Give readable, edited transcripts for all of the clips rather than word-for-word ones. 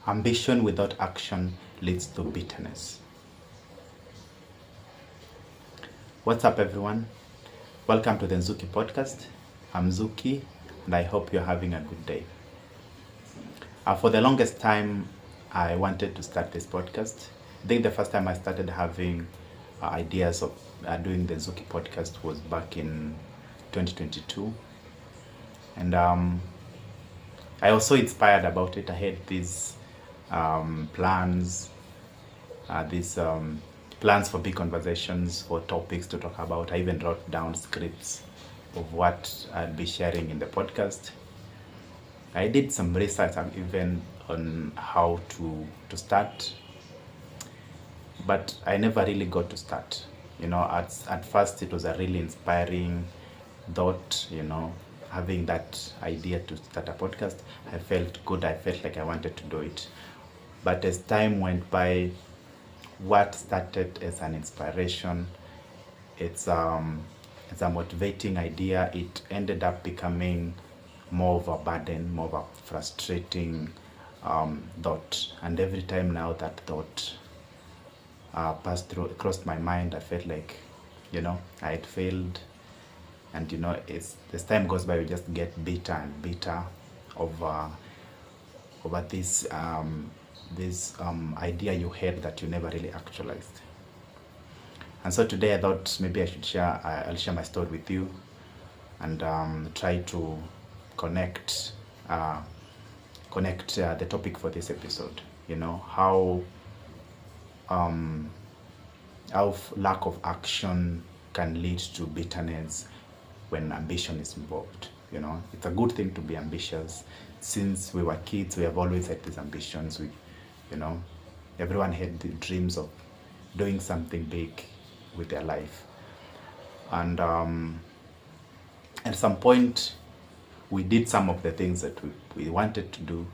Ambition without action leads to bitterness. What's up, everyone? Welcome to the Nzuki Podcast. I'm Nzuki, and I hope you're having a good day. For the longest time, I wanted to start this podcast. I think the first time I started having ideas of doing the Nzuki Podcast was back in 2022. And I was so inspired about it. I had these plans for big conversations, for topics to talk about. I even wrote down scripts of what I'd be sharing in the podcast. I did some research even on how to start, but I never really got to start. At first it was a really inspiring thought, having that idea to start a podcast. I felt good. I felt like I wanted to do it. But as time went by, what started as an inspiration, it's a motivating idea. It ended up becoming more of a burden, more of a frustrating thought. And every time now that thought crossed my mind, I felt like, I had failed. And as time goes by, we just get bitter and bitter over this idea you had that you never really actualized. And so today I thought maybe I'll share my story with you and try to connect the topic for this episode. How lack of action can lead to bitterness when ambition is involved. It's a good thing to be ambitious. Since we were kids, we have always had these ambitions. Everyone had the dreams of doing something big with their life. And at some point, we did some of the things that we wanted to do,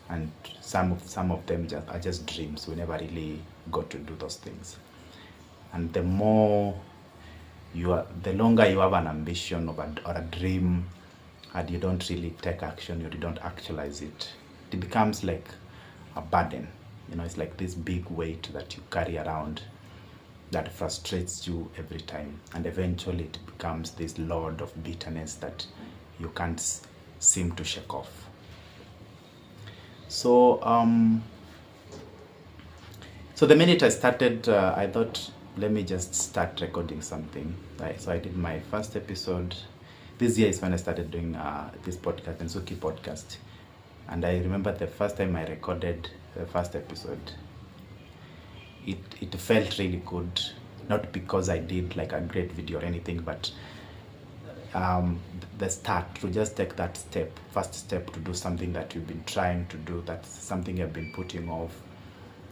and some of them are just dreams. We never really got to do those things. And the longer you have an ambition or a dream, and you don't really take action, you don't actualize it, it becomes like a burden. It's like this big weight that you carry around that frustrates you every time, and eventually it becomes this load of bitterness that you can't seem to shake off. So the minute I started, I thought, let me just start recording something. So I did my first episode. This year is when I started doing this podcast, Nzuki Podcast. And I remember the first time I recorded the first episode, it felt really good. Not because I did like a great video or anything, but the start, to just take that first step to do something that you've been trying to do, that's something you've been putting off.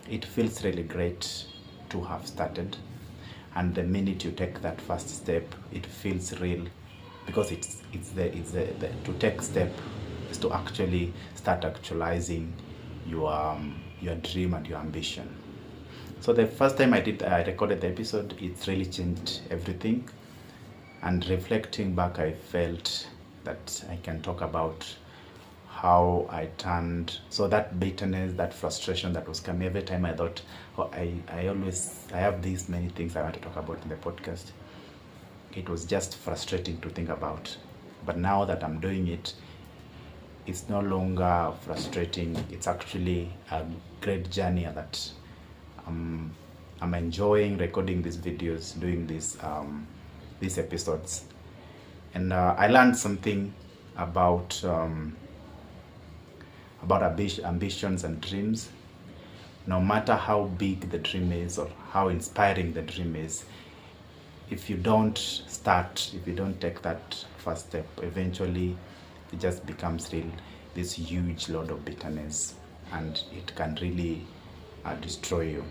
It feels really great to have started. And the minute you take that first step, it feels real, because it's the to take step is to actually start actualizing your dream and your ambition. So the first time I recorded the episode, it really changed everything. And reflecting back, I felt that I can talk about how I turned, so that bitterness, that frustration that was coming every time I thought, I have these many things I want to talk about in the podcast. It was just frustrating to think about. But now that I'm doing it, it's no longer frustrating. It's actually a great journey that I'm enjoying recording these videos, doing these episodes. And I learned something about ambitions and dreams. No matter how big the dream is or how inspiring the dream is, if you don't start, if you don't take that first step, eventually it just becomes this huge load of bitterness, and it can really destroy you.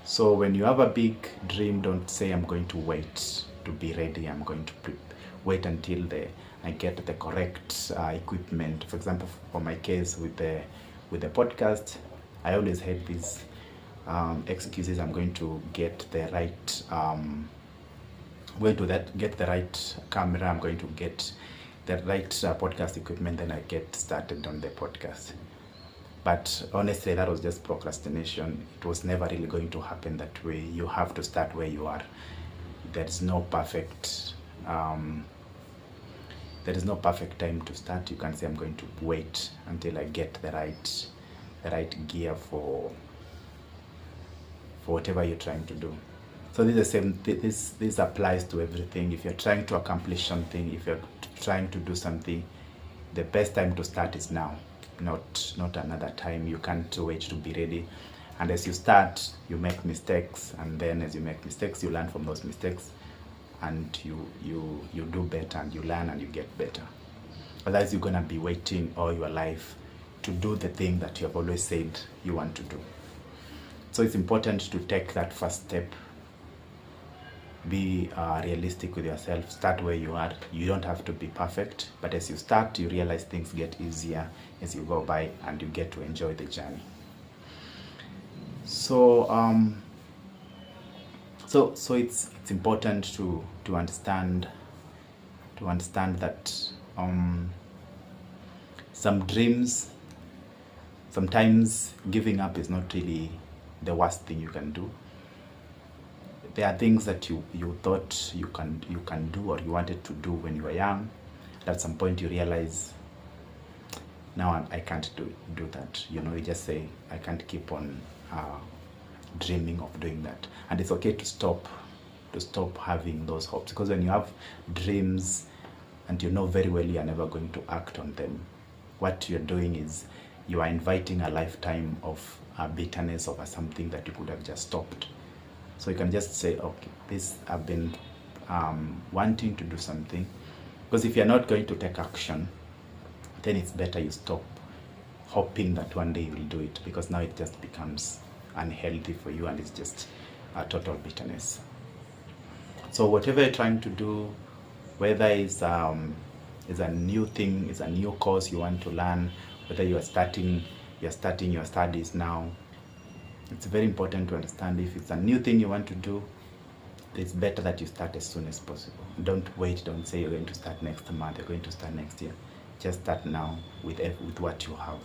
So when you have a big dream, don't say, I'm going to wait to be ready. I'm going to wait until I get the correct equipment. For example, for my case with the podcast, I always had these excuses. I'm going to get the right get the right camera. I'm going to get the right podcast equipment. Then I get started on the podcast. But honestly, that was just procrastination. It was never really going to happen that way. You have to start where you are. There's no perfect time to start. You can say I'm going to wait until I get the right gear for whatever you're trying to do. So this is the same. This applies to everything. If you're trying to accomplish something, if you're trying to do something, the best time to start is now, not another time. You can't wait to be ready. And as you start, you make mistakes, and then as you make mistakes, you learn from those mistakes, and you do better, and you learn, and you get better. Otherwise, you're gonna be waiting all your life to do the thing that you have always said you want to do. So it's important to take that first step. Be realistic with yourself. Start where you are. You don't have to be perfect, but as you start, you realize things get easier as you go by, and you get to enjoy the journey. So so it's important to understand that some dreams, sometimes giving up is not really the worst thing you can do. There are things that you thought you can do, or you wanted to do when you were young. At some point you realize, now I can't do that. You just say, I can't keep on dreaming of doing that. And it's okay to stop having those hopes, because when you have dreams and you know very well you are never going to act on them, what you're doing is you are inviting a lifetime of bitterness over something that you could have just stopped. So you can just say, okay, I've been wanting to do something. Because if you're not going to take action, then it's better you stop hoping that one day you will do it, because now it just becomes unhealthy for you, and it's just a total bitterness. So whatever you're trying to do, whether it's a new thing, it's a new course you want to learn, whether you're starting your studies now, it's very important to understand, if it's a new thing you want to do, it's better that you start as soon as possible. Don't wait. Don't say you're going to start next month, you're going to start next year. Just start now with what you have.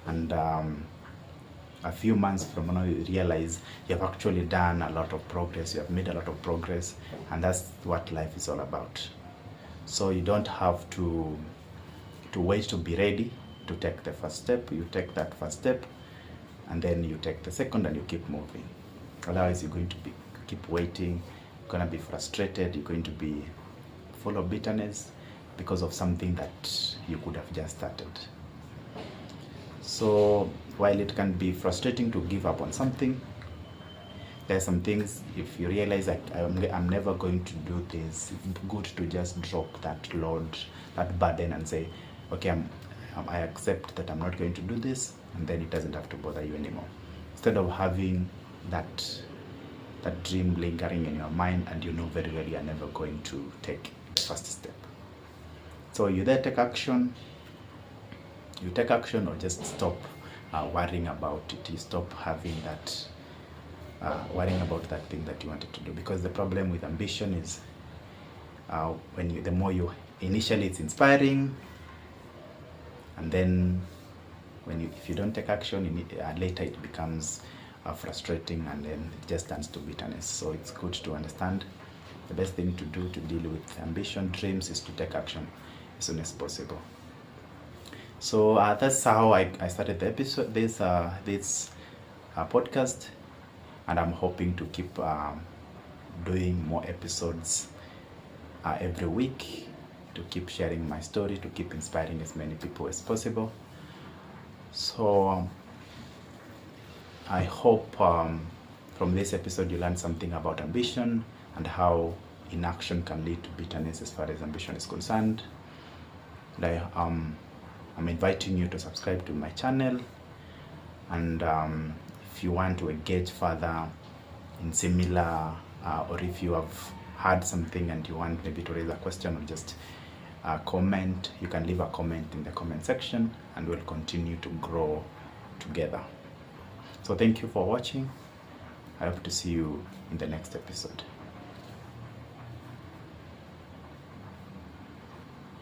And a few months from now, you realize you have actually done a lot of progress. You have made a lot of progress, and that's what life is all about. So you don't have to wait to be ready to take the first step. You take that first step, and then you take the second, and you keep moving. Otherwise, you're going to keep waiting. You're going to be frustrated. You're going to be full of bitterness because of something that you could have just started. So while it can be frustrating to give up on something, there are some things, if you realize that I'm never going to do this, it's good to just drop that load, that burden, and say, okay, I accept that I'm not going to do this, and then it doesn't have to bother you anymore. Instead of having that dream lingering in your mind, and you know very well you are never going to take the first step. So you there take action. You take action, or just stop worrying about it. You stop having that worrying about that thing that you wanted to do. Because the problem with ambition is the more you initially, it's inspiring, and then if you don't take action, later it becomes frustrating, and then it just turns to bitterness. So it's good to understand the best thing to do to deal with ambition, dreams, is to take action as soon as possible. So that's how I started the episode, this podcast, and I'm hoping to keep doing more episodes every week, to keep sharing my story, to keep inspiring as many people as possible. So I hope from this episode you learned something about ambition, and how inaction can lead to bitterness as far as ambition is concerned. And I'm inviting you to subscribe to my channel, and if you want to engage further in similar, or if you have heard something and you want maybe to raise a question, or just comment, you can leave a comment in the comment section, and we'll continue to grow together. So thank you for watching. I hope to see you in the next episode.